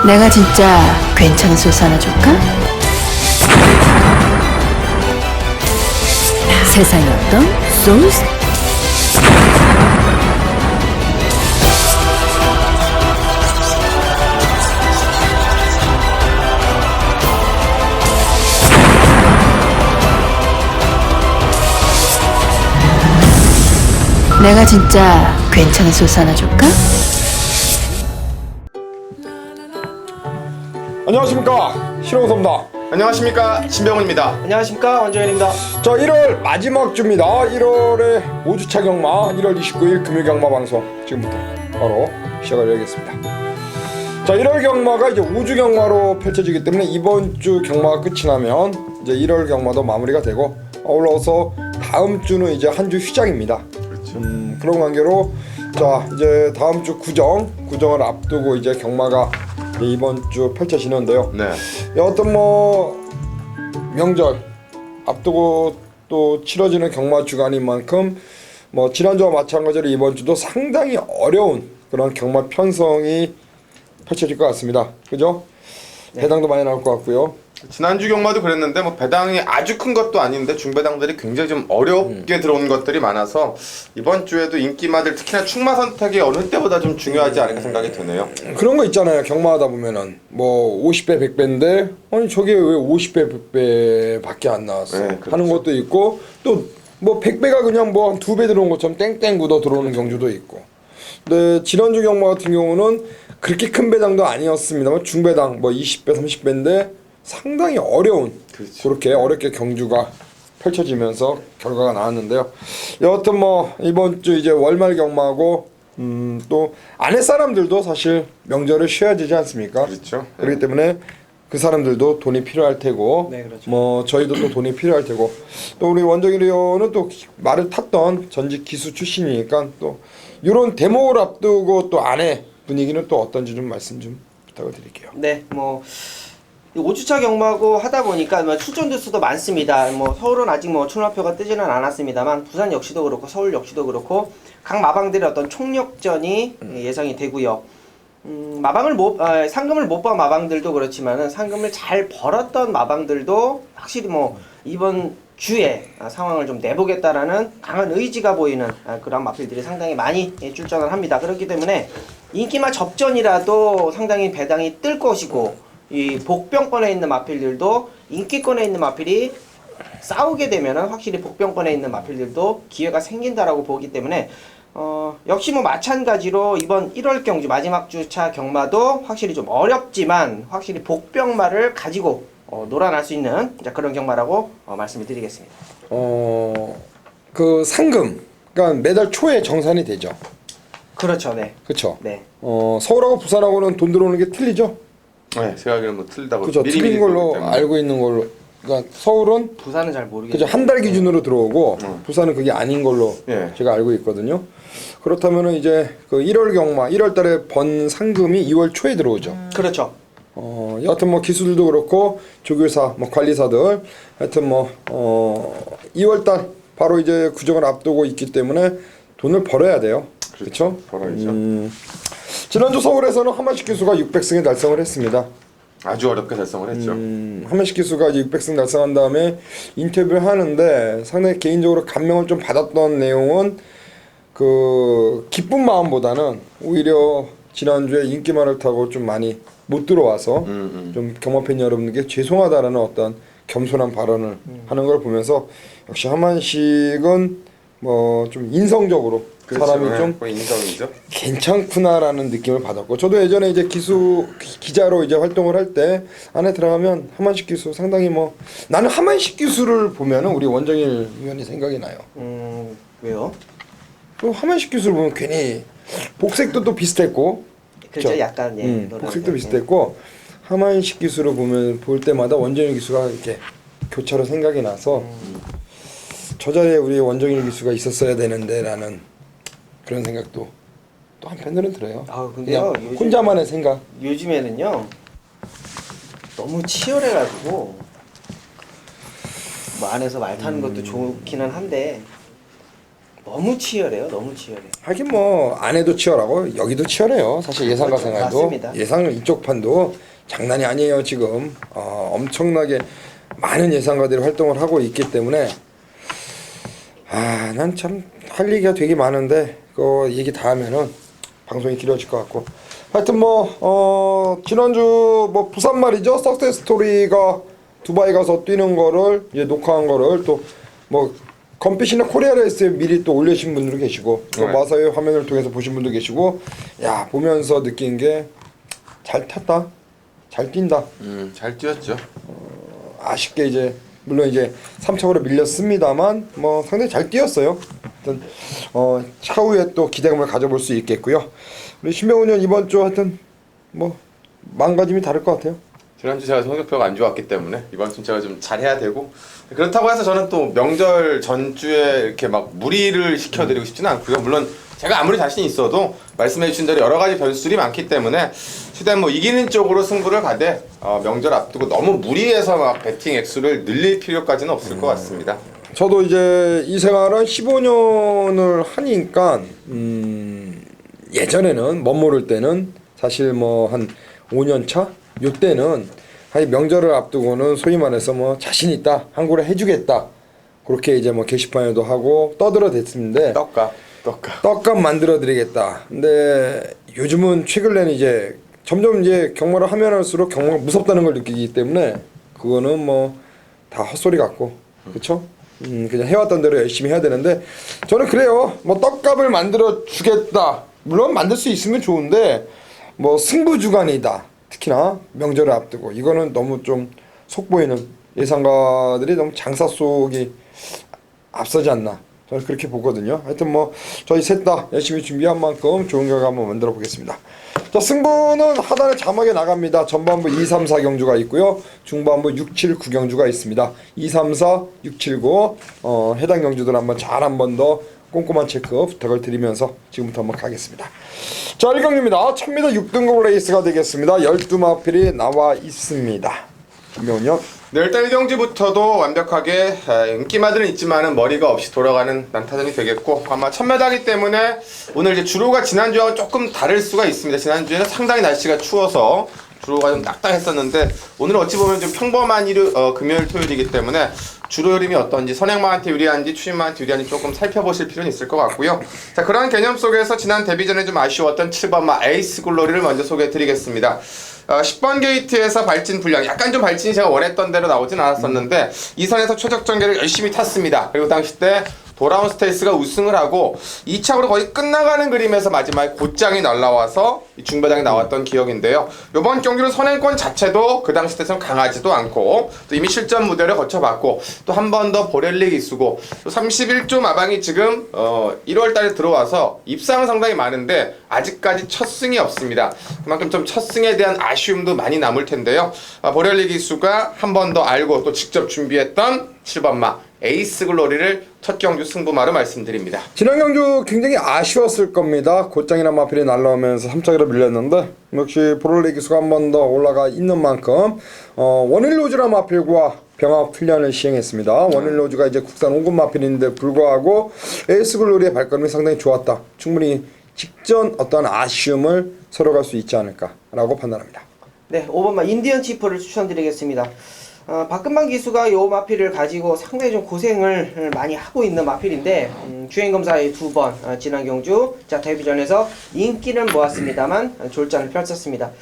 내가 진짜 괜찮은 소스 하나 줄까? 세상에 어떤 소스? 내가 진짜 괜찮은 소스 하나 줄까? 안녕하십니까, 신홍섭입니다. 안녕하십니까, 신병훈입니다. 안녕하십니까, 원정현입니다. 자, 1월 마지막 주입니다. 1월의 5주차 경마 1월 29일 금요 경마 방송 지금부터 바로 시작을 해야겠습니다. 자, 1월 경마가 이제 5주 경마로 펼쳐지기 때문에 이번 주 경마가 끝이 나면 이제 1월 경마도 마무리가 되고 아울러서 다음 주는 이제 한 주 휴장입니다. 그렇죠. 그런 관계로 자, 이제 다음 주 구정을 앞두고 이제 경마가 이번 주 펼쳐지는데요. 네. 어떤 뭐 명절 앞두고 또 치러지는 경마 주간인 만큼 뭐 지난주와 마찬가지로 이번 주도 상당히 어려운 그런 경마 편성이 펼쳐질 것 같습니다. 그죠? 배당도 많이 나올 것 같고요. 지난주 경마도 그랬는데 뭐 배당이 아주 큰 것도 아닌데 중배당들이 굉장히 좀 어렵게 들어온 것들이 많아서 이번 주에도 인기마들 특히나 축마 선택이 어느 때보다 좀 중요하지 않을까 생각이 드네요. 그런 거 있잖아요. 경마하다 보면은 뭐 50배 100배인데 아니 저게 왜 50배 100배밖에 안 나왔어 네, 그렇죠. 하는 것도 있고 또 뭐 100배가 그냥 뭐 한 2배 들어온 것처럼 땡땡 굳어 들어오는 경주도 있고. 근데 지난주 경마 같은 경우는 그렇게 큰 배당도 아니었습니다만 중배당 뭐 20배 30배인데 상당히 어려운 그렇죠. 그렇게 어렵게 경주가 펼쳐지면서 결과가 나왔는데요. 여하튼 뭐 이번 주 이제 월말 경마고 또 아내 사람들도 사실 명절을 쉬어야 되지 않습니까? 그렇죠. 그렇기 때문에 그 사람들도 돈이 필요할 테고, 네, 그렇죠. 뭐 저희도 또 돈이 필요할 테고, 또 우리 원정일 의원은 또 말을 탔던 전직 기수 출신이니까 또 이런 대목을 앞두고 또 아내 분위기는 또 어떤지 좀 말씀 좀 부탁을 드릴게요. 네, 뭐 5주차 경마고 하다 보니까 뭐 출전 주수도 많습니다. 뭐 서울은 아직 뭐 출마표가 뜨지는 않았습니다만 부산 역시도 그렇고 서울 역시도 그렇고 각 마방들의 어떤 총력전이 예상이 되고요. 상금을 못 본 마방들도 그렇지만은 상금을 잘 벌었던 마방들도 확실히 뭐 이번 주에 상황을 좀 내보겠다라는 강한 의지가 보이는 그런 마필들이 상당히 많이 출전을 합니다. 그렇기 때문에 인기마 접전이라도 상당히 배당이 뜰 것이고 이 복병권에 있는 마필들도 인기권에 있는 마필이 싸우게 되면은 확실히 복병권에 있는 마필들도 기회가 생긴다라고 보기 때문에 역시 뭐 마찬가지로 이번 1월 경주 마지막 주차 경마도 확실히 좀 어렵지만 확실히 복병마를 가지고 놀아날 수 있는 그런 경마라고 말씀을 드리겠습니다. 그 상금, 그러니까 매달 초에 정산이 되죠. 그렇죠, 네. 그렇죠. 네. 서울하고 부산하고는 돈 들어오는 게 틀리죠. 네, 제가 알기로는 뭐 틀리다고 그죠. 틀린 걸로 알고 있는 걸로. 그러니까 서울은 부산은 잘 모르겠어요. 그죠. 한 달 기준으로 들어오고 부산은 그게 아닌 걸로 예. 제가 알고 있거든요. 그렇다면은 이제 그 1월 경마 1월 달에 번 상금이 2월 초에 들어오죠. 그렇죠. 여하튼 뭐 기수들도 그렇고 조교사 뭐 관리사들 하여튼 뭐 2월 달 바로 이제 구정을 앞두고 있기 때문에 돈을 벌어야 돼요. 그렇죠? 벌어야죠. 지난주 서울에서는 한만식 기수가 600승에 달성을 했습니다. 아주 어렵게 달성을 했죠. 한만식 기수가 이제 600승 달성한 다음에 인터뷰를 하는데 상당히 개인적으로 감명을 좀 받았던 내용은 그 기쁜 마음보다는 오히려 지난주에 인기만을 타고 좀 많이 못 들어와서 좀 경마팬 여러분들께 죄송하다라는 어떤 겸손한 발언을 하는 걸 보면서 역시 한만식은 뭐 좀 인성적으로 그렇죠. 사람이 네, 좀 뭐 인성이죠. 괜찮구나라는 느낌을 받았고 저도 예전에 이제 기자로 이제 활동을 할 때 안에 들어가면 한만식 기수 상당히 뭐 나는 한만식 기수를 보면은 우리 원정일 위원이 생각이 나요. 왜요? 또 한만식 기수를 보면 괜히 복색도 또 비슷했고 그렇죠. 그쵸? 약간 복색도 비슷했고 한만식 기수를 보면 볼 때마다 원정일 기수가 이렇게 교차로 생각이 나서 저 자리에 우리 원정일 기수가 있었어야 되는데라는 그런 생각도 또 한편으로는 들어요. 근데요. 그냥 혼자만의 생각. 요즘에는요. 너무 치열해가지고 뭐 안에서 말 타는 것도 좋기는 한데 너무 치열해요. 너무 치열해. 하긴 뭐 안에도 치열하고 여기도 치열해요. 사실 예상과 그렇죠. 생활도 맞습니다. 예상 이쪽 판도 장난이 아니에요. 지금 엄청나게 많은 예상가들이 활동을 하고 있기 때문에 난 참 할 얘기가 되게 많은데 그 얘기 다 하면은 방송이 길어질 것 같고 하여튼 뭐 지난주 뭐 부산 말이죠. 석세스 스토리가 두바이 가서 뛰는 거를 이제 녹화한 거를 또 뭐 컴피시나 코리아 레이스에 미리 또 올리신 분들도 계시고 또 네. 마사의 화면을 통해서 보신 분도 계시고 야 보면서 느낀 게 잘 탔다 잘 뛴다 잘 뛰었죠. 아쉽게 이제 물론 이제 3착으로 밀렸습니다만 뭐 상당히 잘 뛰었어요. 하여튼 차후에 또 기대감을 가져볼 수 있겠고요. 우리 신명훈 의원 이번 주 하여튼 뭐 망가짐이 다를 것 같아요. 지난주 제가 성적표가 안 좋았기 때문에 이번 주 제가 좀 잘해야 되고 그렇다고 해서 저는 또 명절 전주에 이렇게 막 무리를 시켜드리고 싶지는 않고요. 물론 제가 아무리 자신이 있어도 말씀해 주신 대로 여러 가지 변수들이 많기 때문에 최대한 뭐 이기는 쪽으로 승부를 가되 명절 앞두고 너무 무리해서 막 배팅 액수를 늘릴 필요까지는 없을 것 같습니다. 저도 이제 이 생활은 15년을 하니까 예전에는 멋모를 때는 사실 뭐 한 5년 차 요때는 사실 명절을 앞두고는 소위 말해서 뭐 자신 있다 한국을 해주겠다 그렇게 이제 뭐 게시판에도 하고 떠들어댔는데 떡값 만들어 드리겠다. 근데 요즘은 최근에는 이제 점점 이제 경마를 하면 할수록 경마가 무섭다는 걸 느끼기 때문에 그거는 뭐 다 헛소리 같고 그렇죠? 그냥 해왔던 대로 열심히 해야 되는데 저는 그래요. 뭐 떡값을 만들어 주겠다. 물론 만들 수 있으면 좋은데 뭐 승부주간이다. 특히나 명절을 앞두고 이거는 너무 좀 속보이는 예상가들이 너무 장사 속이 앞서지 않나. 저는 그렇게 보거든요. 하여튼 뭐 저희 셋 다 열심히 준비한 만큼 좋은 결과 한번 만들어 보겠습니다. 자 승부는 하단에 자막에 나갑니다. 전반부 2, 3, 4 경주가 있고요. 중반부 6, 7, 9 경주가 있습니다. 2, 3, 4, 6, 7, 9 해당 경주들 한번 잘 한번 더 꼼꼼한 체크 부탁을 드리면서 지금부터 한번 가겠습니다. 자 1경주입니다. 1000m 6등급 레이스가 되겠습니다. 12마필이 나와 있습니다. 김명훈요. 네, 일단 1경기부터도 완벽하게 인기마들은 있지만은 머리가 없이 돌아가는 난타전이 되겠고 아마 1000m이기 때문에 오늘 이제 주로가 지난주와 조금 다를 수가 있습니다. 지난주에는 상당히 날씨가 추워서 주로가 좀 낙당했었는데 오늘은 어찌 보면 좀 평범한 금요일 토요일이기 때문에 주로 흐름이 어떤지 선행마한테 유리한지 추신마한테 유리한지 조금 살펴보실 필요는 있을 것 같고요. 자 그러한 개념 속에서 지난 데뷔전에 좀 아쉬웠던 7번마 에이스 글로리를 먼저 소개해드리겠습니다. 10번 게이트에서 발진 불량 약간 좀 발진이 제가 원했던 대로 나오진 않았었는데 이 선에서 최적 전개를 열심히 탔습니다. 그리고 당시 때 도라운 스테이스가 우승을 하고 2착으로 거의 끝나가는 그림에서 마지막에 곧장이 날라와서 중배당이 나왔던 기억인데요. 이번 경기는 선행권 자체도 그 당시 때처럼 강하지도 않고 또 이미 실전 무대를 거쳐봤고 또 한 번 더 보렐리 기수고 또 31조 마방이 지금 1월 달에 들어와서 입상은 상당히 많은데 아직까지 첫 승이 없습니다. 그만큼 좀 첫 승에 대한 아쉬움도 많이 남을 텐데요. 보렐리 기수가 한 번 더 알고 또 직접 준비했던 7번마 에이스 글로리를 첫 경주 승부마로 말씀드립니다. 지난 경주 굉장히 아쉬웠을 겁니다. 곧장이나 마필이 날라오면서 3착으로 밀렸는데 역시 보롤레 기수가 한 번 더 올라가 있는 만큼 원일로즈라 마필과 병합 훈련을 시행했습니다. 원일로즈가 이제 국산 5급 마필인데 불구하고 에이스 글로리의 발걸음이 상당히 좋았다. 충분히 직전 어떤 아쉬움을 서로 갈 수 있지 않을까라고 판단합니다. 네, 5번마 인디언 치프를 추천드리겠습니다. 박근방 기수가 요 마필을 가지고 상당히 좀 고생을 많이 하고 있는 마필인데 주행검사에 2번 지난 경주 자 데뷔전에서 인기는 모았습니다만 졸전을 펼쳤습니다.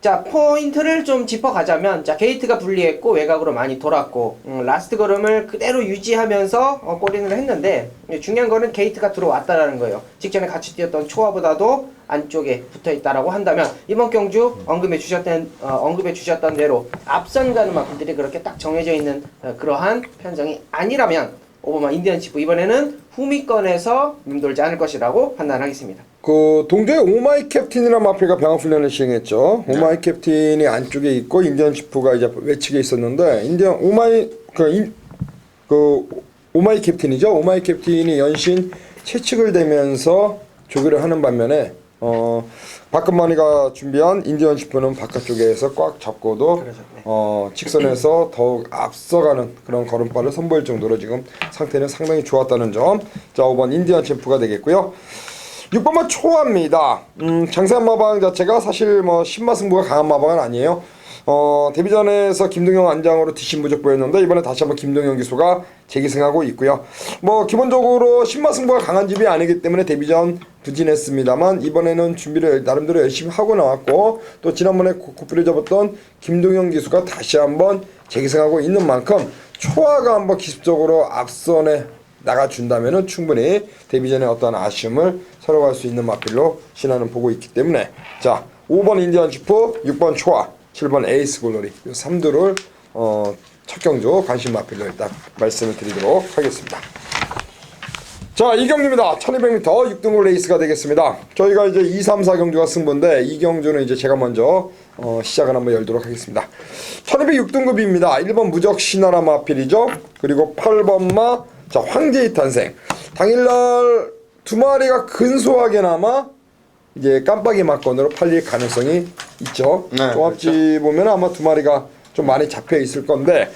자 포인트를 좀 짚어가자면 자 게이트가 불리했고 외곽으로 많이 돌았고 라스트 걸음을 그대로 유지하면서 꼬링을 했는데 중요한 거는 게이트가 들어왔다라는 거예요. 직전에 같이 뛰었던 초와보다도 안쪽에 붙어있다라고 한다면 이번 경주 언급해 주셨던 대로 앞선 가는 마필들이 그렇게 딱 정해져 있는 그러한 편성이 아니라면 오버마 인디언 치프 이번에는 후미권에서 맴돌지 않을 것이라고 판단하겠습니다. 그 동조의 오마이 캡틴이라는 마필가 병합 훈련을 시행했죠. 오마이 캡틴이 안쪽에 있고 인디언 치프가 이제 외측에 있었는데 인디언 오마이 캡틴이죠. 오마이 캡틴이 연신 채측을 대면서 조교를 하는 반면에 박근만이가 준비한 인디언 치프는 바깥쪽에서 꽉 잡고도 그렇죠. 네. 직선에서 더욱 앞서가는 그런 걸음발을 선보일 정도로 지금 상태는 상당히 좋았다는 점. 자, 5번 인디언 챔프가 되겠고요. 6번은 초합니다. 장세한 마방 자체가 사실 뭐 신마승부가 강한 마방은 아니에요. 데뷔전에서 김동영 안장으로 뒷심 부적 보였는데 이번에 다시 한번 김동영 기수가 재기승하고 있고요. 뭐 기본적으로 신마승부가 강한 집이 아니기 때문에 데뷔전 부진했습니다만 이번에는 준비를 나름대로 열심히 하고 나왔고 또 지난번에 고프를 접었던 김동영 기수가 다시 한번 재기승하고 있는 만큼 초하가 한번 기습적으로 앞선에 나가준다면은 충분히 데뷔전에 어떤 아쉬움을 서러갈 수 있는 마필로 신화는 보고 있기 때문에 자 5번 인디언 슈프 6번 초하 7번 에이스 골놀이 이 3두를 첫 경주 관심 마필로 일단 말씀을 드리도록 하겠습니다. 자, 이 경주입니다. 1200m 6등급 레이스가 되겠습니다. 저희가 이제 2, 3, 4 경주가 승부인데 이 경주는 이제 제가 먼저 시작을 한번 열도록 하겠습니다. 1206등급입니다. 1번 무적 신하라 마필이죠. 그리고 8번 마 자, 황제의 탄생. 당일날 두 마리가 근소하게나마 이제 깜빡이 막건으로 팔릴 가능성이 있죠. 네, 종합지 보면 아마 두 마리가 좀 많이 잡혀 있을 건데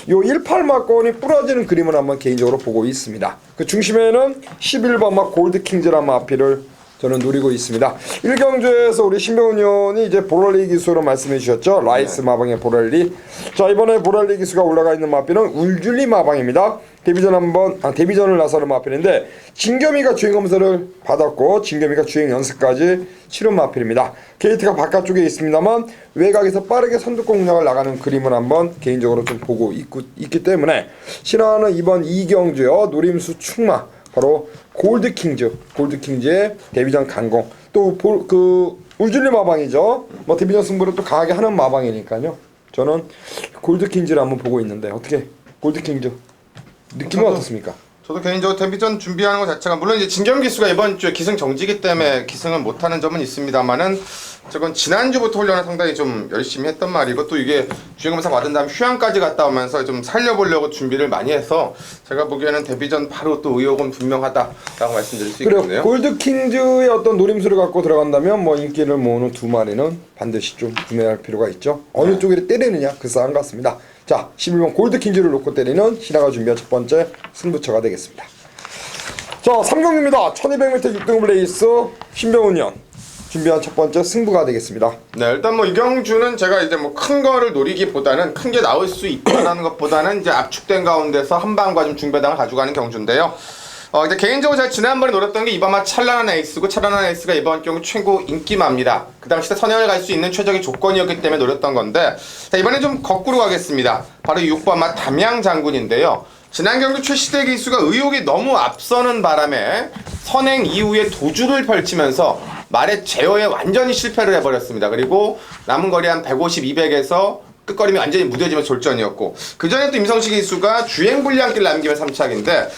요 18 막건이 부러지는 그림을 한번 개인적으로 보고 있습니다. 그 중심에는 11번 막 골드킹즈란 마필을 저는 노리고 있습니다. 1경주에서 우리 신병훈 의원이 이제 보랄리 기수로 말씀해 주셨죠. 라이스 마방의 보랄리. 자, 이번에 보랄리 기수가 올라가 있는 마필은 울줄리 마방입니다. 데뷔전을 나서는 마필인데 진겸이가 주행 검사를 받았고 진겸이가 주행 연습까지 치른 마필입니다. 게이트가 바깥쪽에 있습니다만 외곽에서 빠르게 선두권 공략을 나가는 그림을 한번 개인적으로 좀 보고 있기 때문에 신화는 이번 2경주요 노림수 충마 바로 골드킹즈의 데뷔전 강공 또 그 울줄리 마방이죠. 뭐 데뷔전 승부를 또 강하게 하는 마방이니까요. 저는 골드킹즈를 한번 보고 있는데 어떻게 골드킹즈 느낌은 어떻습니까? 저도 개인적으로 데뷔전 준비하는 것 자체가 물론 이제 진경 기수가 이번 주에 기승 정지기 때문에 기승을 못하는 점은 있습니다만은 저건 지난주부터 훈련을 상당히 좀 열심히 했던 말이고 또 이게 주행검사 받은 다음 휴양까지 갔다 오면서 좀 살려보려고 준비를 많이 해서 제가 보기에는 데뷔전 바로 또 의욕은 분명하다라고 말씀드릴 수 있겠네요. 골드킹즈의 어떤 노림수를 갖고 들어간다면 뭐 인기를 모으는 두 마리는 반드시 좀 구매할 필요가 있죠. 어느 쪽에 때리느냐 그 싸움 같습니다. 자, 11번 골드킹즈를 놓고 때리는 신화가 준비한 첫 번째 승부처가 되겠습니다. 자, 3경기입니다. 1200m 6등급 레이스 신병훈 현 준비한 첫 번째 승부가 되겠습니다. 네, 일단 뭐 이경주는 제가 이제 뭐 큰 거를 노리기보다는 큰 게 나올 수 있다는 것보다는 이제 압축된 가운데서 한 방과 좀 중배당을 가져가는 경주인데요. 이제 개인적으로 제가 지난번에 노렸던 게 이번마 찬란한 에이스고 찬란한 에이스가 이번 경우 최고 인기마입니다. 그 당시 때 선행을 갈 수 있는 최적의 조건이었기 때문에 노렸던 건데 자, 이번엔 좀 거꾸로 가겠습니다. 바로 6번마 담양 장군인데요. 지난 경주 최시대 기수가 의욕이 너무 앞서는 바람에 선행 이후에 도주를 펼치면서 말의 제어에 완전히 실패를 해버렸습니다. 그리고 남은 거리 한 150, 200에서 끝거림이 완전히 무뎌지면서 졸전이었고 그 전에 또 임성식 기수가 주행 불량길 남기면 3착인데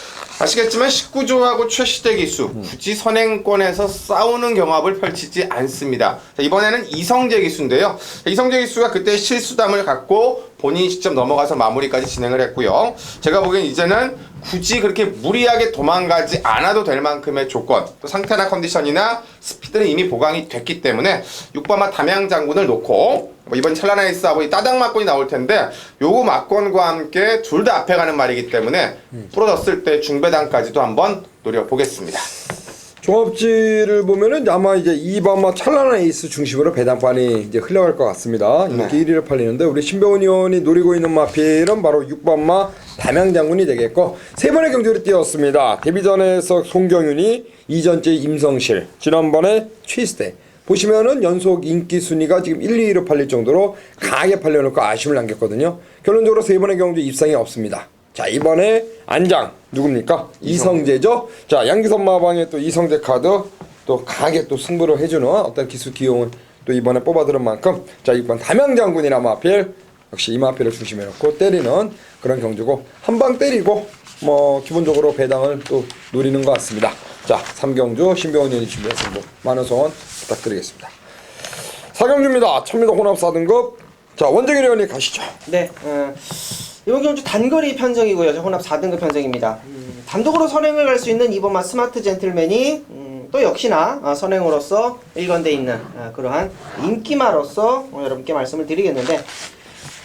아시겠지만 19조하고 최시대 기수 굳이 선행권에서 싸우는 경합을 펼치지 않습니다. 자, 이번에는 이성재 기수인데요. 이성재 기수가 그때 실수담을 갖고 본인이 직접 넘어가서 마무리까지 진행을 했고요. 제가 보기엔 이제는 굳이 그렇게 무리하게 도망가지 않아도 될 만큼의 조건 또 상태나 컨디션이나 스피드는 이미 보강이 됐기 때문에 6번마 담양 장군을 놓고 이번 찰나나 에이스하고 이 따당 막건이 나올 텐데 요거 막건과 함께 둘 다 앞에 가는 말이기 때문에 부러졌을 때 중배당까지도 한번 노려보겠습니다. 종합지를 보면은 아마 이제 2번마 찬란한 에이스 중심으로 배당반이 이제 흘러갈 것 같습니다. 인기 1위를 팔리는데 우리 신병훈 의원이 노리고 있는 마필은 바로 6번마 담양 장군이 되겠고 세 번의 경주를 뛰었습니다. 데뷔전에서 송경윤이 이전째 임성실 지난번에 최시대 보시면은 연속 인기 순위가 지금 1, 2위로 팔릴 정도로 강하게 팔려놓고 아쉬움을 남겼거든요. 결론적으로 세 번의 경주 입상이 없습니다. 자, 이번에 안장 누굽니까? 이성재죠. 자, 양기선 마방에 또 이성재 카드 또 강하게 또 승부를 해주는 어떤 기수 기용을 또 이번에 뽑아들은 만큼 자, 6번 담양 장군이나 마필 역시 이 마필을 중심에 놓고 때리는 그런 경주고 한 방 때리고 뭐 기본적으로 배당을 또 노리는 것 같습니다. 자, 3경주 신병훈 의원이 준비한 승부 많은 소원 부탁드리겠습니다. 4경주입니다. 1000m 혼합 4등급 자, 원정일 의원이 가시죠. 네, 이번 경주 단거리 편성이고요. 혼합 4등급 편성입니다. 단독으로 선행을 갈 수 있는 2번마 스마트 젠틀맨이 또 역시나 선행으로서 일관돼 있는 그러한 인기마로서 여러분께 말씀을 드리겠는데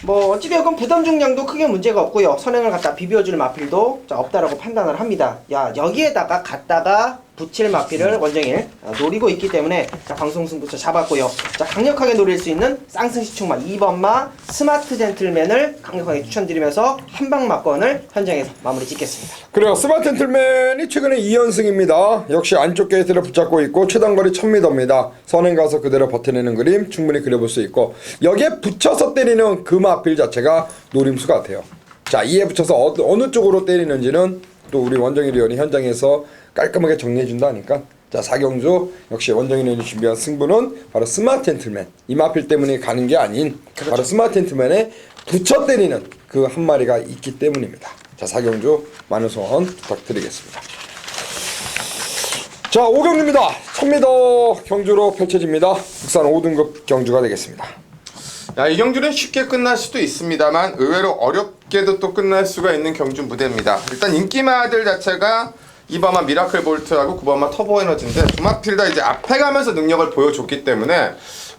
뭐 어찌되었건 부담 중량도 크게 문제가 없고요. 선행을 갖다 비벼줄 마필도 없다라고 판단을 합니다. 여기에다가 갖다가 붙일 마필을 원정일 노리고 있기 때문에 방송 승부처 잡았고요. 강력하게 노릴 수 있는 쌍승시축마 2번마 스마트 젠틀맨을 강력하게 추천드리면서 한방 막건을 현장에서 마무리 짓겠습니다. 그래요. 스마트 젠틀맨이 최근에 2연승입니다. 역시 안쪽 게이트를 붙잡고 있고 최단거리 1000m입니다. 선행 가서 그대로 버텨내는 그림 충분히 그려볼 수 있고 여기에 붙여서 때리는 그 마필 자체가 노림수 같아요. 자, 이에 붙여서 어느 쪽으로 때리는지는 또 우리 원정일 위원이 현장에서 깔끔하게 정리해준다니까. 자, 4경주 역시 원정일 위원이 준비한 승부는 바로 스마트 젠틀맨. 이 마필 때문에 가는 게 아닌 바로 스마트 젠틀맨에 붙여 때리는 그 한 마리가 있기 때문입니다. 자, 4경주 많은 소원 부탁드리겠습니다. 자, 5경주입니다. 1000m 경주로 펼쳐집니다. 국산 5등급 경주가 되겠습니다. 이 경주는 쉽게 끝날 수도 있습니다만 의외로 어렵게도 또 끝날 수가 있는 경주 무대입니다. 일단 인기마들 자체가 2번마 미라클 볼트하고 9번마 터보 에너지인데 두 마필 다 이제 앞에 가면서 능력을 보여줬기 때문에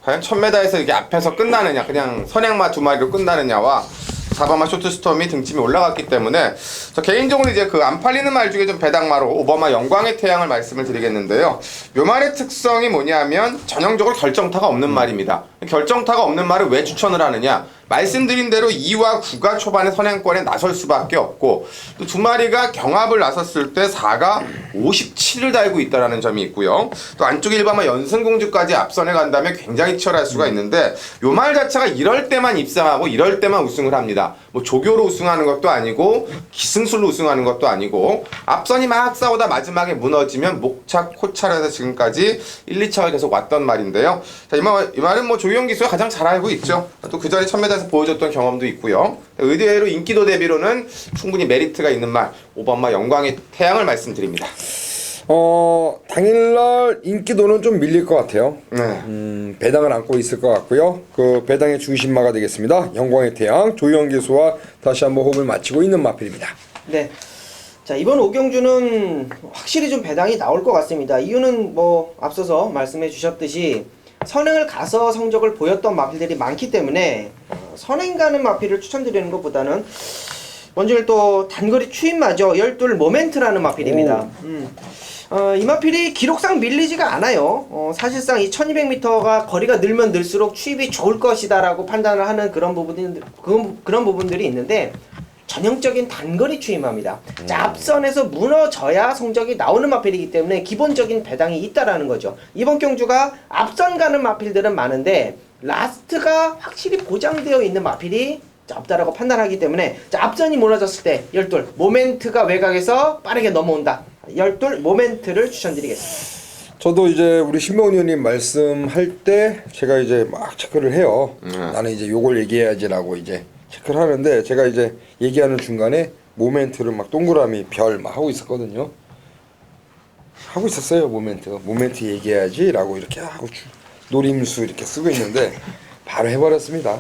과연 1000m에서 이게 앞에서 끝나느냐, 그냥 선행마 두 마리로 끝나느냐와 4번마 쇼트스톰이 등짐이 올라갔기 때문에 저 개인적으로 이제 그 안 팔리는 말 중에 좀 배당마로 5번마 영광의 태양을 말씀을 드리겠는데요. 요 말의 특성이 뭐냐면 전형적으로 결정타가 없는 말입니다. 결정타가 없는 말을 왜 추천을 하느냐? 말씀드린 대로 2와 9가 초반에 선행권에 나설 수밖에 없고 또 두 마리가 경합을 나섰을 때 4가 57을 달고 있다는 점이 있고요. 또 안쪽에 1번마 연승공주까지 앞선에 간다면 굉장히 치열할 수가 있는데 요 말 자체가 이럴 때만 입상하고 이럴 때만 우승을 합니다. 뭐 조교로 우승하는 것도 아니고 기승술로 우승하는 것도 아니고 앞선이 막 싸우다 마지막에 무너지면 목착, 코착해서 지금까지 1, 2차가 계속 왔던 말인데요. 자, 이 말은 뭐 조용 기수가 가장 잘 알고 있죠. 또 그 전에 1000m에서 보여줬던 경험도 있고요. 의외로 인기도 대비로는 충분히 메리트가 있는 말 5번마 영광의 태양을 말씀드립니다. 당일날 인기도는 좀 밀릴 것 같아요. 배당을 안고 있을 것 같고요. 그 배당의 중심마가 되겠습니다. 영광의 태양 조영 기수와 다시 한번 호흡을 맞추고 있는 마필입니다. 네. 자, 이번 5경주는 확실히 좀 배당이 나올 것 같습니다. 이유는 뭐 앞서서 말씀해 주셨듯이 선행을 가서 성적을 보였던 마필들이 많기 때문에 선행 가는 마필을 추천드리는 것보다는 먼저 또 단거리 추임마죠. 12 모멘트라는 마필입니다. 이 마필이 기록상 밀리지가 않아요. 사실상 이 1200m가 거리가 늘면 늘수록 추입이 좋을 것이다 라고 판단을 하는 그런 부분들이 있는데 전형적인 단거리 추임마입니다. 자, 앞선에서 무너져야 성적이 나오는 마필이기 때문에 기본적인 배당이 있다라는 거죠. 이번 경주가 앞선 가는 마필들은 많은데 라스트가 확실히 보장되어 있는 마필이 없다라고 판단하기 때문에 자, 앞선이 무너졌을 때 12 모멘트가 외곽에서 빠르게 넘어온다. 12 모멘트를 추천드리겠습니다. 저도 이제 우리 신명훈 의원님 말씀할 때 제가 이제 막 체크를 해요. 나는 이제 요걸 얘기해야지라고 이제 체크를 하는데 제가 이제 얘기하는 중간에 모멘트를 막 동그라미 별 막 하고 있었거든요. 하고 있었어요. 모멘트 얘기해야지 라고 이렇게 하고 노림수 이렇게 쓰고 있는데 바로 해버렸습니다.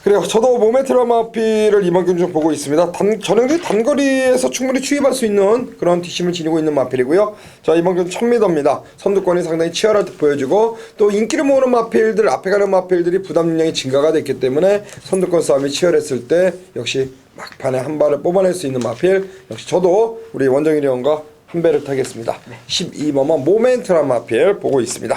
그래요. 저도 모멘트라 마필을 이번 경주 좀 보고 있습니다. 전형적인 단거리에서 충분히 추입할 수 있는 그런 뒷심을 지니고 있는 마필이고요. 자, 이번 경주 1000m입니다. 선두권이 상당히 치열할 듯 보여지고 또 인기를 모으는 마필들, 앞에 가는 마필들이 부담 능력이 증가가 됐기 때문에 선두권 싸움이 치열했을 때 역시 막판에 한 발을 뽑아낼 수 있는 마필, 역시 저도 우리 원정일 의원과 한 배를 타겠습니다. 12번만 모멘트란 마필 보고 있습니다.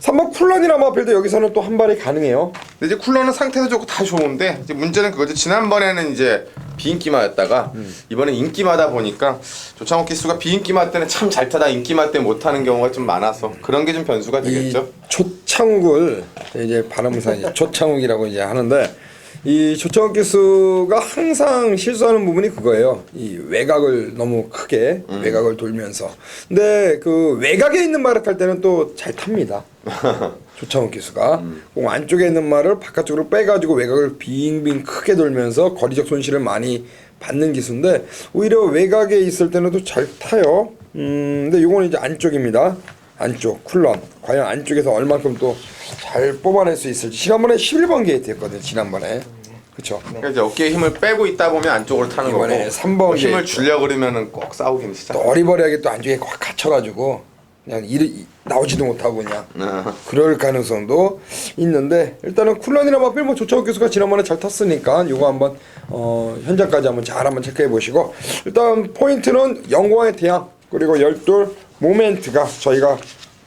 3번 쿨런이란 마필도 여기서는 또 한 발이 가능해요. 근데 이제 쿨러는 상태도 좋고 다 좋은데 이제 문제는 그거죠. 지난번에는 이제 비인기마였다가 이번엔 인기마다 보니까 조창욱 기수가 비인기마 때는 참 잘 타다 인기마 때 못 타는 경우가 좀 많아서 그런 게 좀 변수가 되겠죠. 이 조창욱을 이제 발음상 이제 조창욱이라고 이제 하는데 이 조창욱 기수가 항상 실수하는 부분이 그거예요. 이 외곽을 너무 크게 외곽을 돌면서. 근데 그 외곽에 있는 말을 탈 때는 또 잘 탑니다. 조창욱 기수가 꼭 안쪽에 있는 말을 바깥쪽으로 빼가지고 외곽을 빙빙 크게 돌면서 거리적 손실을 많이 받는 기수인데 오히려 외곽에 있을 때는 또 잘 타요. 근데 요거는 이제 안쪽입니다. 안쪽 쿨런 과연 안쪽에서 얼만큼 또 잘 뽑아낼 수 있을지. 지난번에 11번 게이트였거든요. 지난번에 그렇죠. 그러니까 이제 어깨에 힘을 빼고 있다 보면 안쪽으로 타는 거고 이번에 3번 힘을 게이트. 주려고 그러면은 꼭 싸우긴 시작. 또 어리버리하게 또 안쪽에 꽉 갇혀가지고 그냥 나오지도 못하고 그냥 아. 그럴 가능성도 있는데 일단은 쿨런이나 마필 뭐 조차욱 교수가 지난번에 잘 탔으니까 이거 한번 현장까지 한번 체크해 보시고 일단 포인트는 영광의 태양 그리고 열돌 모멘트가 저희가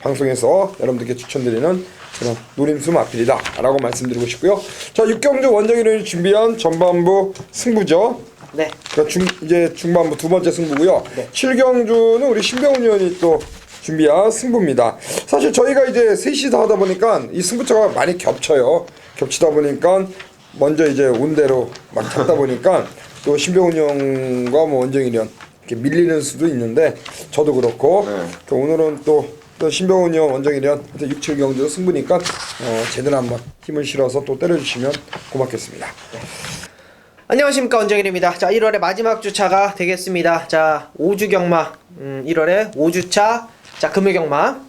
방송에서 여러분들께 추천드리는 그런 노림수 마필이다 라고 말씀드리고 싶고요. 자 6경주 원정일원이 준비한 전반부 승부죠. 네. 그러니까 이제 중반부 두 번째 승부고요. 네. 7경주는 우리 신병훈 의원이 또 준비한 승부입니다. 사실 저희가 이제 셋이서 하다 보니까 이 승부처가 많이 겹쳐요. 겹치다 보니까 먼저 이제 온대로 막 잡다 보니까 또 신병훈 형과 뭐 원정일 형 이렇게 밀리는 수도 있는데 저도 그렇고 또 오늘은 또 신병훈 형, 원정일 형 6, 7경주 승부니까 제대로 한번 힘을 실어서 또 때려주시면 고맙겠습니다. 안녕하십니까, 원정일입니다. 자, 1월의 마지막 주차가 되겠습니다. 자, 5주 경마 1월에 5주차 자, 금요 경마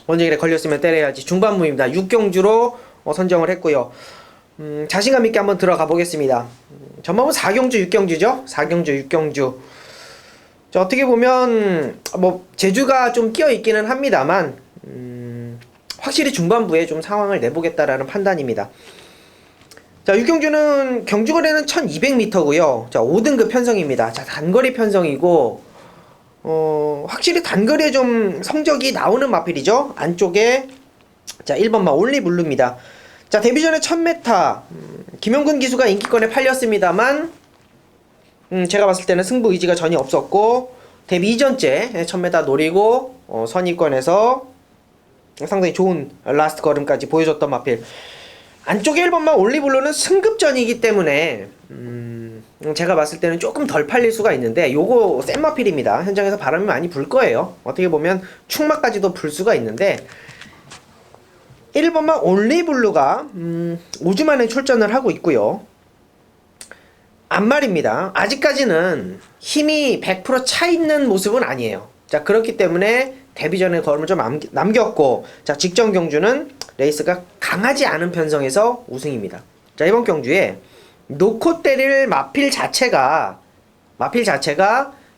원정일에 걸렸으면 때려야지 중반부입니다. 6경주로 선정을 했고요. 자신감 있게 한번 들어가 보겠습니다. 전반부 4경주 6경주죠. 4경주 6경주. 자, 어떻게 보면 뭐 제주가 좀 끼어 있기는 합니다만 확실히 중반부에 좀 상황을 내보겠다라는 판단입니다. 자, 6경주는 경주거리는 1200m고요. 자, 5등급 편성입니다. 자, 단거리 편성이고 확실히 단거리에 좀 성적이 나오는 마필이죠. 안쪽에 자 1번마 올리블루입니다. 자, 데뷔전에 1000m 김용근 기수가 인기권에 팔렸습니다만 제가 봤을 때는 승부 의지가 전혀 없었고 데뷔 이전째 1000m 노리고 선입권에서 상당히 좋은 라스트 걸음까지 보여줬던 마필. 안쪽에 1번마 올리블루는 승급전이기 때문에 제가 봤을 때는 조금 덜 팔릴 수가 있는데 요거 센 마필입니다. 현장에서 바람이 많이 불 거예요. 어떻게 보면 충마까지도 불 수가 있는데 1번마 올리블루가 5주 만에 출전을 하고 있고요. 앞말입니다. 아직까지는 힘이 100% 차 있는 모습은 아니에요. 자, 그렇기 때문에 데뷔전에 걸음을 좀 남겼고 자, 직전 경주는 레이스가 강하지 않은 편성에서 우승입니다. 자, 이번 경주에 놓고 때릴 마필 자체가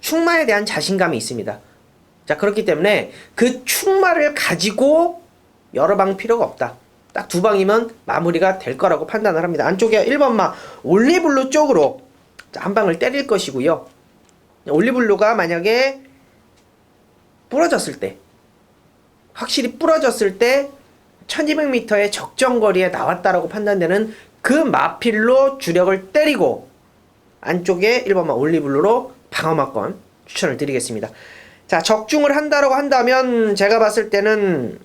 충마에 대한 자신감이 있습니다. 자, 그렇기 때문에 그 충마를 가지고 여러 방 필요가 없다. 딱 두 방이면 마무리가 될 거라고 판단을 합니다. 안쪽에 1번마 올리블루 쪽으로 한 방을 때릴 것이고요. 올리블루가 만약에 부러졌을 때 확실히 부러졌을 때 1200m의 적정거리에 나왔다라고 판단되는 그 마필로 주력을 때리고 안쪽에 1번마 올리블루로 방어막권 추천을 드리겠습니다. 자, 적중을 한다라고 한다면 제가 봤을 때는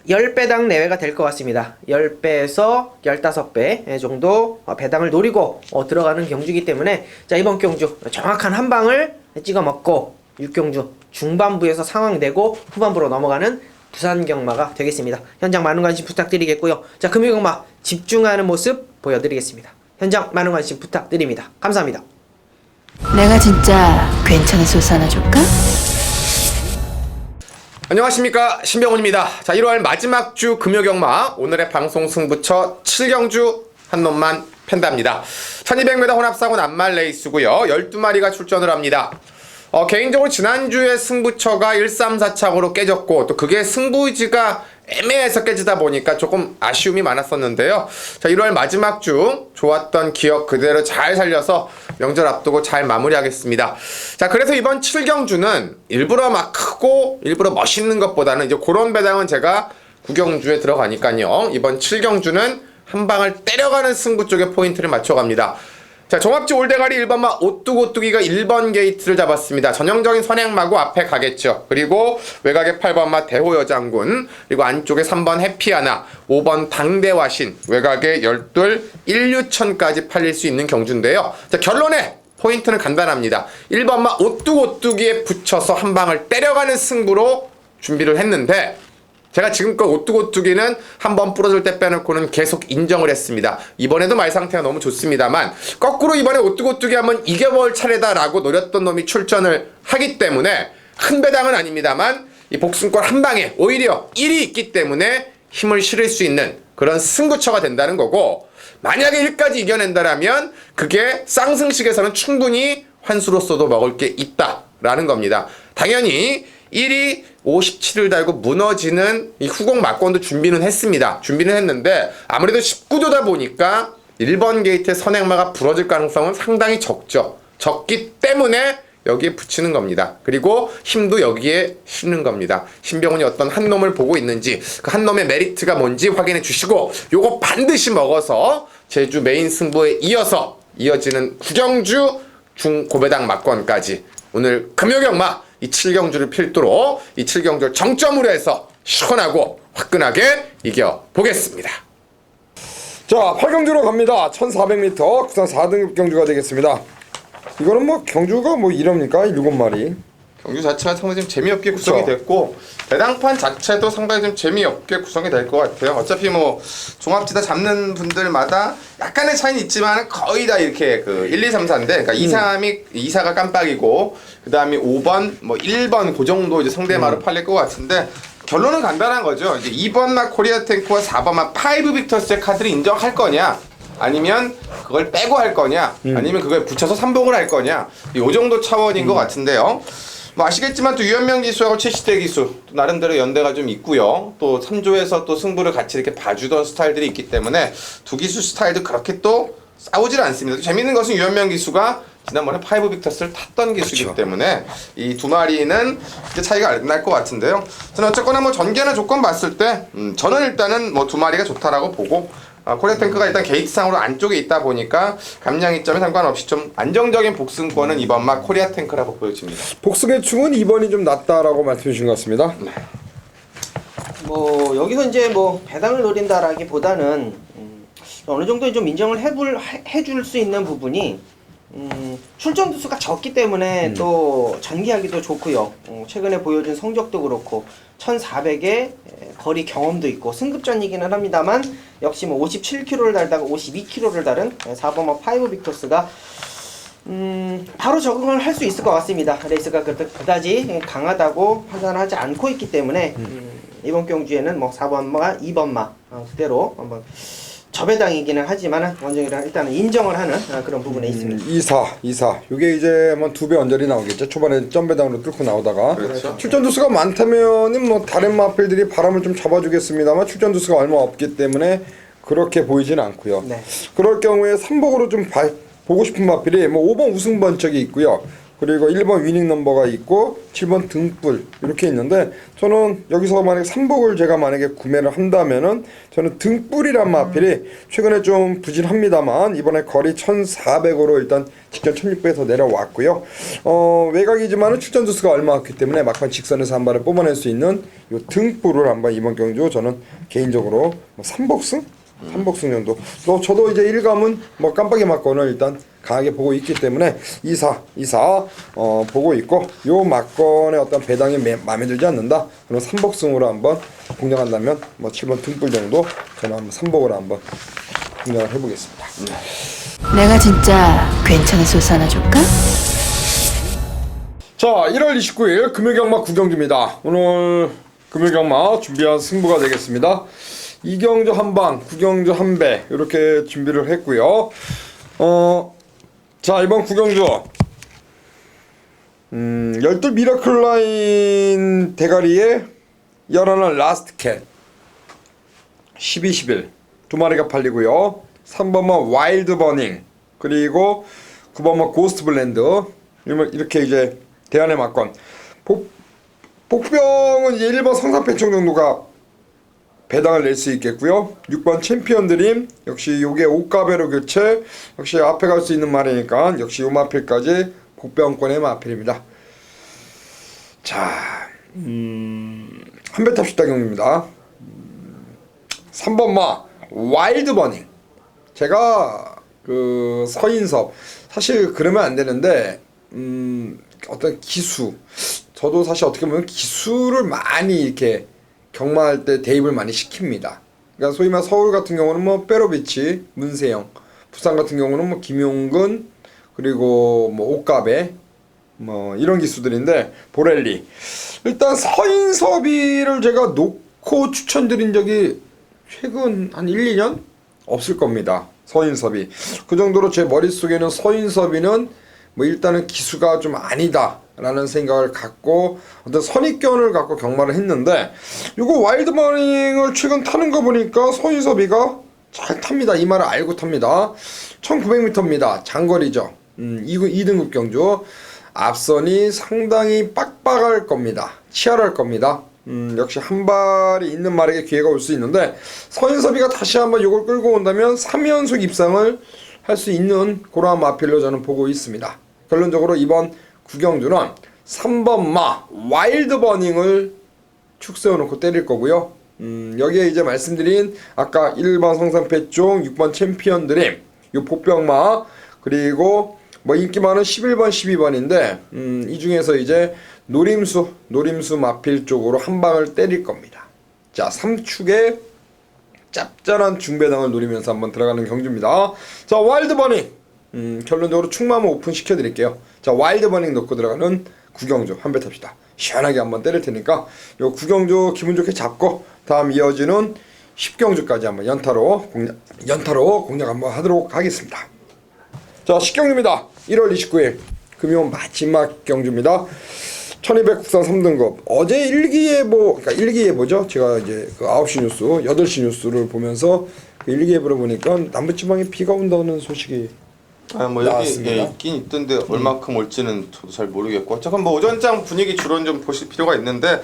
10배당 내외가 될 것 같습니다. 10배에서 15배 정도 배당을 노리고 들어가는 경주이기 때문에 자, 이번 경주 정확한 한 방을 찍어 먹고 6경주 중반부에서 상황 내고 후반부로 넘어가는 부산 경마가 되겠습니다. 현장 많은 관심 부탁드리겠고요. 자, 금요 경마 집중하는 모습 보여드리겠습니다. 현장 많은 관심 부탁드립니다. 감사합니다. 내가 진짜 괜찮은 소스 하나 줄까? 안녕하십니까, 신병훈입니다. 자, 1월 마지막 주 금요경마 오늘의 방송 승부처 7경주 한 놈만 팬답니다. 1200m 혼합사고 낱말 레이스고요. 12마리가 출전을 합니다. 개인적으로 지난주에 승부처가 134착으로 깨졌고 또 그게 승부의지가 애매해서 깨지다 보니까 조금 아쉬움이 많았었는데요. 자, 1월 마지막 주 좋았던 기억 그대로 잘 살려서 명절 앞두고 잘 마무리하겠습니다. 자, 그래서 이번 7경주는 일부러 막 크고 일부러 멋있는 것보다는 이제 그런 배당은 제가 9경주에 들어가니까요. 이번 7경주는 한 방을 때려가는 승부 쪽에 포인트를 맞춰갑니다. 자, 종합지 올대가리 1번마 오뚜고뚜기가 1번 게이트를 잡았습니다. 전형적인 선행마구 앞에 가겠죠. 그리고 외곽에 8번마 대호여장군, 그리고 안쪽에 3번 해피하나, 5번 당대화신, 외곽에 열둘 1유천까지 팔릴 수 있는 경주인데요. 자, 결론에 포인트는 간단합니다. 1번마 오뚜고뚜기에 붙여서 한 방을 때려가는 승부로 준비를 했는데 제가 지금껏 오뚜고뚜기는 한번 부러질 때 빼놓고는 계속 인정을 했습니다. 이번에도 말 상태가 너무 좋습니다만 거꾸로 이번에 오뚜고뚜기 한번 이겨볼 차례다라고 노렸던 놈이 출전을 하기 때문에 큰 배당은 아닙니다만 이 복승권 한 방에 오히려 1이 있기 때문에 힘을 실을 수 있는 그런 승부처가 된다는 거고, 만약에 1까지 이겨낸다라면 그게 쌍승식에서는 충분히 환수로서도 먹을 게 있다라는 겁니다. 당연히 1위 57을 달고 무너지는 이 후공 막권도 준비는 했습니다. 준비는 했는데 아무래도 19도다 보니까 1번 게이트의 선행마가 부러질 가능성은 상당히 적죠. 적기 때문에 여기에 붙이는 겁니다. 그리고 힘도 여기에 실는 겁니다. 신병훈이 어떤 한 놈을 보고 있는지 그 한 놈의 메리트가 뭔지 확인해 주시고 요거 반드시 먹어서 제주 메인 승부에 이어지는 구경주 중고배당 막권까지 오늘 금요경마 이 7경주를 필두로 이 7경주를 정점으로 해서 시원하고 화끈하게 이겨보겠습니다. 자, 8경주로 갑니다. 1400m 국산 4등급 경주가 되겠습니다. 이거는 뭐 경주가 뭐 이럽니까? 7마리. 경주 자체가 상당히 좀 재미없게 구성이 그쵸. 됐고 배당판 자체도 상당히 좀 재미없게 구성이 될 것 같아요. 어차피 뭐 종합지다 잡는 분들마다 약간의 차이는 있지만 거의 다 이렇게 그 1, 2, 3, 4인데 그러니까 2, 3이 2사가 깜빡이고 그 다음에 5번 뭐 1번 그 정도 이제 성대마로 팔릴 것 같은데 결론은 간단한 거죠. 이제 2번 막 코리아 탱크와 4번 막 5 빅터스의 카드를 인정할 거냐 아니면 그걸 빼고 할 거냐 아니면 그걸 붙여서 삼봉을 할 거냐 요 정도 차원인 것 같은데요. 뭐 아시겠지만 또 유현명 기수하고 최시대 기수 또 나름대로 연대가 좀 있고요. 또 3조에서 또 승부를 같이 이렇게 봐주던 스타일들이 있기 때문에 두 기수 스타일도 그렇게 또 싸우질 않습니다. 또 재밌는 것은 유현명 기수가 지난번에 5 빅터스를 탔던 기수이기 그쵸. 때문에 이 두 마리는 이제 차이가 안 날 것 같은데요. 저는 어쨌거나 뭐 전개나 조건 봤을 때 저는 일단은 뭐 두 마리가 좋다라고 보고 코리아 탱크가 일단 게이트상으로 안쪽에 있다 보니까 감량 이점에 상관없이 좀 안정적인 복승권은 이번 막 코리아 탱크라고 보여집니다. 복승의 충은 2번이 좀 낫다라고 말씀해 주신 것 같습니다. 뭐 여기서 이제 뭐 배당을 노린다라기보다는 어느 정도 좀 인정을 해줄 수 있는 부분이 출전 두수가 적기 때문에 또 전개하기도 좋고요. 최근에 보여준 성적도 그렇고 1400의 거리 경험도 있고 승급전이기는 합니다만 역시 뭐 57km를 달다가 52km를 달은 4번마 5 빅토스가 바로 적응을 할 수 있을 것 같습니다. 레이스가 그다지 강하다고 판단하지 않고 있기 때문에 이번 경주에는 뭐 4번마, 2번마 그대로 한번 저배당이기는 하지만 원정이랑 일단은 인정을 하는 그런 부분에 있습니다. 2사. 이게 이제 뭐 2배 언저리 나오겠죠. 초반에 점배당으로 뚫고 나오다가 그렇죠. 출전 두수가 많다면은 뭐 다른 마필들이 바람을 좀 잡아주겠습니다만 출전 두수가 얼마 없기 때문에 그렇게 보이지는 않고요. 네. 그럴 경우에 3복으로 좀 보고 싶은 마필이 뭐 5번 우승 번쩍이 있고요. 그리고 1번 위닝 넘버가 있고 7번 등불 이렇게 있는데 저는 여기서 만약에 3복을 제가 만약에 구매를 한다면은 저는 등불이란 마필이 최근에 좀 부진합니다만 이번에 거리 1400으로 일단 직전 1600에서 내려왔고요. 외곽이지만은 출전 두수가 얼마 없기 때문에 막판 직선에서 한 발을 뽑아낼 수 있는 요 등불을 한번 이번 경주 저는 개인적으로 뭐 3복승 정도. 저도 이제 1감은 뭐 깜빡이 막건을 일단 강하게 보고 있기 때문에 2사 보고 있고 요 막건의 어떤 배당이 마음에 들지 않는다. 그럼 3복승으로 한번 공략한다면 뭐 7번 등불 정도 저는 한번 3복으로 한번 공략을 해보겠습니다. 내가 진짜 괜찮은 소스 하나 줄까? 자, 1월 29일 금요경마 구경주입니다. 오늘 금요경마 준비한 승부가 되겠습니다. 2경주 한방, 9경주 한배 이렇게 준비를 했고요. 자, 이번 9경주 12 미라클라인 대가리에 11 라스트 캣 12, 11 두 마리가 팔리고요. 3번만 와일드 버닝 그리고 9번만 고스트 블렌드 이렇게 이제 대안의 막건 복병은 이제 1번 성산패총 정도가 배당을 낼 수 있겠고요. 6번 챔피언 드림 역시 요게 옷가베로 교체 역시 앞에 갈 수 있는 말이니까 역시 요 마필까지 복병권의 마필입니다. 자, 한배 탑시다 경입니다. 3번마 와일드 버닝 제가 그 서인섭 사실 그러면 안 되는데 어떤 기수 저도 사실 어떻게 보면 기수를 많이 이렇게 경마할 때 대입을 많이 시킵니다. 그러니까 소위 말 서울 같은 경우는 뭐 빼로비치, 문세영, 부산 같은 경우는 뭐 김용근 그리고 뭐 옷가베 뭐 이런 기수들인데 보렐리 일단 서인섭이를 제가 놓고 추천드린 적이 최근 한 1, 2년 없을 겁니다. 서인섭이 그 정도로 제 머릿속에는 서인섭이는 뭐 일단은 기수가 좀 아니다라는 생각을 갖고 어떤 선입견을 갖고 경마를 했는데 요거 와일드머닝을 최근 타는 거 보니까 손인섭이가 잘 탑니다. 이 말을 알고 탑니다. 1900m입니다. 장거리죠. 2등급 경주. 앞선이 상당히 빡빡할 겁니다. 치열할 겁니다. 역시 한 발이 있는 말에게 기회가 올 수 있는데 서인섭이가 다시 한번 요걸 끌고 온다면 3연속 입상을 할 수 있는 그러한 마필로 저는 보고 있습니다. 결론적으로 이번 구경주는 3번 마 와일드버닝을 축 세워놓고 때릴 거고요. 여기에 이제 말씀드린 아까 1번 성산패종 6번 챔피언드림 요 복병마 그리고 뭐 인기 많은 11번 12번인데 이 중에서 이제 노림수 마필 쪽으로 한 방을 때릴 겁니다. 자 3축에 짭짤한 중배당을 노리면서 한번 들어가는 경주입니다. 자 와일드버닝 결론적으로 축마만 오픈 시켜드릴게요. 자 와일드버닝 넣고 들어가는 구경주 한 배 탑시다. 시원하게 한번 때릴 테니까 요 구경주 기분 좋게 잡고 다음 이어지는 10경주까지 한번 연타로 공략 한번 하도록 하겠습니다. 자 10경주입니다. 1월 29일 금요 마지막 경주입니다. 1200 국산 3등급 어제 일기예보 그러니까 일기예보죠. 제가 이제 그 9시 뉴스 8시 뉴스를 보면서 그 일기예보를 보니까 남부지방에 비가 온다는 소식이 뭐 나왔습니다. 여기 있긴 있던데 얼마큼 올지는 저도 잘 모르겠고 잠깐 뭐 오전장 분위기 주로는 좀 보실 필요가 있는데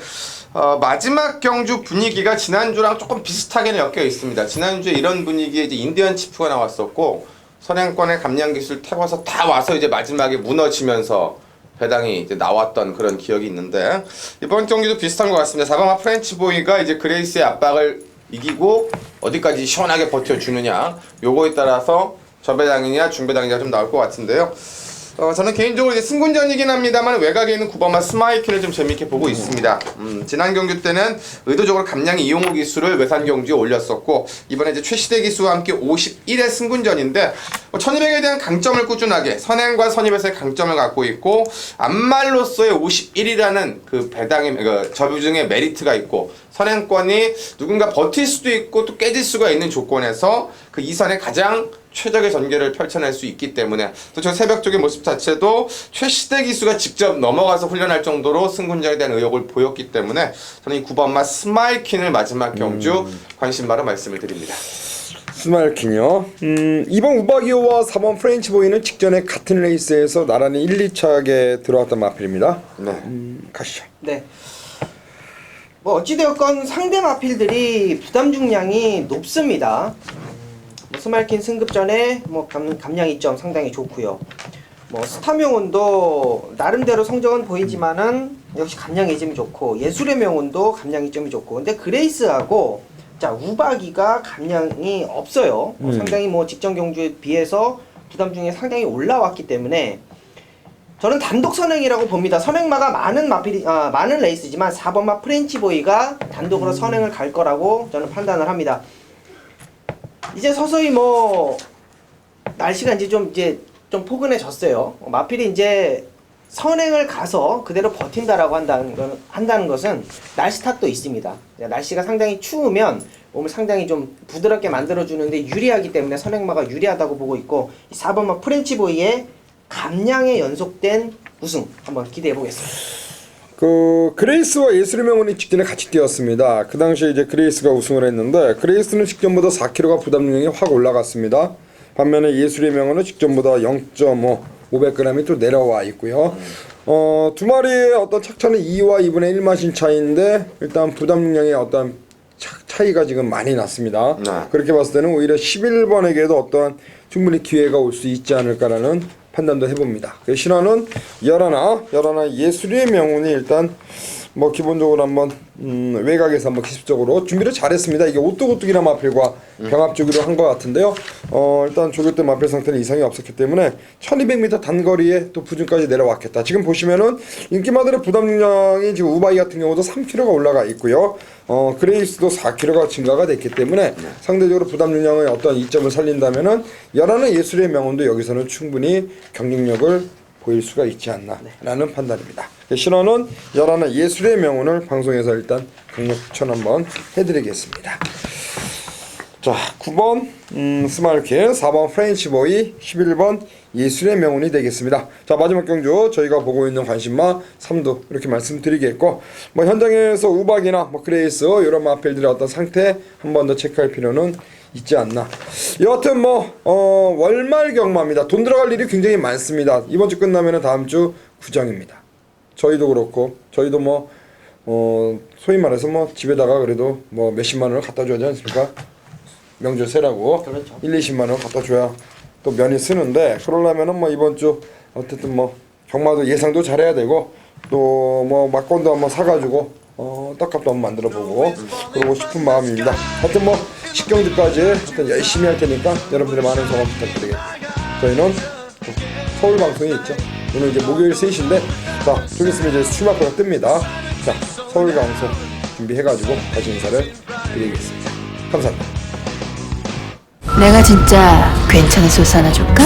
마지막 경주 분위기가 지난주랑 조금 비슷하게는 엮여 있습니다. 지난주에 이런 분위기에 이제 인디언 치프가 나왔었고 선행권의 감량 기술 태워서 다 와서 이제 마지막에 무너지면서 배당이 이제 나왔던 그런 기억이 있는데 이번 경기도 비슷한 것 같습니다. 4번마 프렌치보이가 이제 그레이스의 압박을 이기고 어디까지 시원하게 버텨주느냐 요거에 따라서 저배당이냐 중배당이냐 좀 나올 것 같은데요. 저는 개인적으로 이제 승군전이긴 합니다만 외곽에 있는 9번마 스마이키를 좀 재밌게 보고 있습니다. 지난 경주 때는 의도적으로 감량이 이용호 기수를 외산 경주에 올렸었고 이번에 이제 최시대 기수와 함께 51의 승군전인데 1200에 대한 강점을 꾸준하게 선행과 선입에서의 강점을 갖고 있고 암말로서의 51이라는 그 배당의 그 저비중의 메리트가 있고 선행권이 누군가 버틸 수도 있고 또 깨질 수가 있는 조건에서 그 이선에 가장 최적의 전개를 펼쳐낼 수 있기 때문에 또 저 새벽 쪽의 모습 자체도 최시대 기수가 직접 넘어가서 훈련할 정도로 승군전에 대한 의욕을 보였기 때문에 저는 이 9번마 스마일킨을 마지막 경주 관심바로 말씀을 드립니다. 스마일킨이요. 2번 우바기오와 4번 프렌치보이는 직전에 같은 레이스에서 나란히 1, 2차게 들어왔던 마필입니다. 네. 가시죠. 네. 뭐 어찌되었건 상대 마필들이 부담 중량이 높습니다. 스마일킨 승급 전에 뭐 감량 이점 상당히 좋고요. 뭐 스타명운도 나름대로 성적은 보이지만은 역시 감량 이점이 좋고 예술의 명운도 감량 이점이 좋고 근데 그레이스하고 자 우바기가 감량이 없어요. 상당히 뭐 직전 경주에 비해서 부담 중에 상당히 올라왔기 때문에 저는 단독 선행이라고 봅니다. 선행마가 많은 레이스지만 4번마 프렌치보이가 단독으로 선행을 갈 거라고 저는 판단을 합니다. 이제 서서히 뭐 날씨가 이제 좀 포근해졌어요. 마필이 이제 선행을 가서 그대로 버틴다라고 한다는 것은 날씨 탓도 있습니다. 날씨가 상당히 추우면 몸을 상당히 좀 부드럽게 만들어주는데 유리하기 때문에 선행마가 유리하다고 보고 있고 4번마 프렌치보이의 감량에 연속된 우승 한번 기대해 보겠습니다. 그 그레이스와 예술의 명운이 직전에 같이 뛰었습니다. 그 당시에 이제 그레이스가 우승을 했는데 그레이스는 직전보다 4kg가 부담 능력이 확 올라갔습니다. 반면에 예술의 명운은 직전보다 0.5 500g이 또 내려와 있고요. 두 마리의 어떤 착차는 2와 2분의 1마신 차이인데 일단 부담 능력의 어떤 차이가 지금 많이 났습니다. 그렇게 봤을 때는 오히려 11번에게도 어떤 충분히 기회가 올 수 있지 않을까라는 판단도 해봅니다. 그 신화는 열하나 예술의 명운이 일단 뭐 기본적으로 한번 외곽에서 한번 기습적으로 준비를 잘했습니다. 이게 오뚝오뚝이나 마필과 병합주기로 한 것 같은데요. 일단 조교 때 마필 상태는 이상이 없었기 때문에 1200m 단거리에 또 부준까지 내려왔겠다. 지금 보시면은 인기마들의 부담 능량이 지금 우바이 같은 경우도 3kg가 올라가 있고요. 그레이스도 4kg가 증가가 됐기 때문에 상대적으로 부담 능량의 어떤 이점을 살린다면은 열하나 예술의 명운도 여기서는 충분히 경쟁력을 보일 수가 있지 않나라는 판단입니다. 신화는 열하나 예술의 명운을 방송에서 일단 강력 추천 한번 해드리겠습니다. 자 자, 9번 스마일킬, 4번 프렌치보이, 11번 예술의 명운이 되겠습니다. 자, 마지막 경주 저희가 보고 있는 관심마 3두 이렇게 말씀드리겠고, 뭐 현장에서 우박이나 뭐 그레이스 이런 마필들의 어떤 상태 한 번 더 체크할 필요는 있지 않나. 여하튼 뭐 월말 경마입니다. 돈 들어갈 일이 굉장히 많습니다. 이번 주 끝나면은 다음 주 구정입니다. 저희도 그렇고, 저희도 뭐 소위 말해서 뭐 집에다가 그래도 뭐 몇십만 원을 갖다 줘야지 않습니까? 명절 세라고. 그렇죠. 1, 20만 원 갖다 줘야 또 면이 쓰는데, 그러려면은 뭐 이번 주 어쨌든 뭐 경마도 예상도 잘해야 되고, 또 뭐 막건도 한번 사가지고 떡값도 한번 만들어보고 그러고 싶은 마음입니다. 하여튼 뭐 10경주까지 하여튼 열심히 할 테니까 여러분들의 많은 성원 부탁드리겠습니다. 저희는 또 서울 방송이 있죠. 오늘 이제 목요일 3시인데, 자, 좀 있으면 이제 출마표가 뜹니다. 자, 서울 방송 준비해가지고 다시 인사를 드리겠습니다. 감사합니다. 내가 진짜 괜찮은 소스 하나 줄까?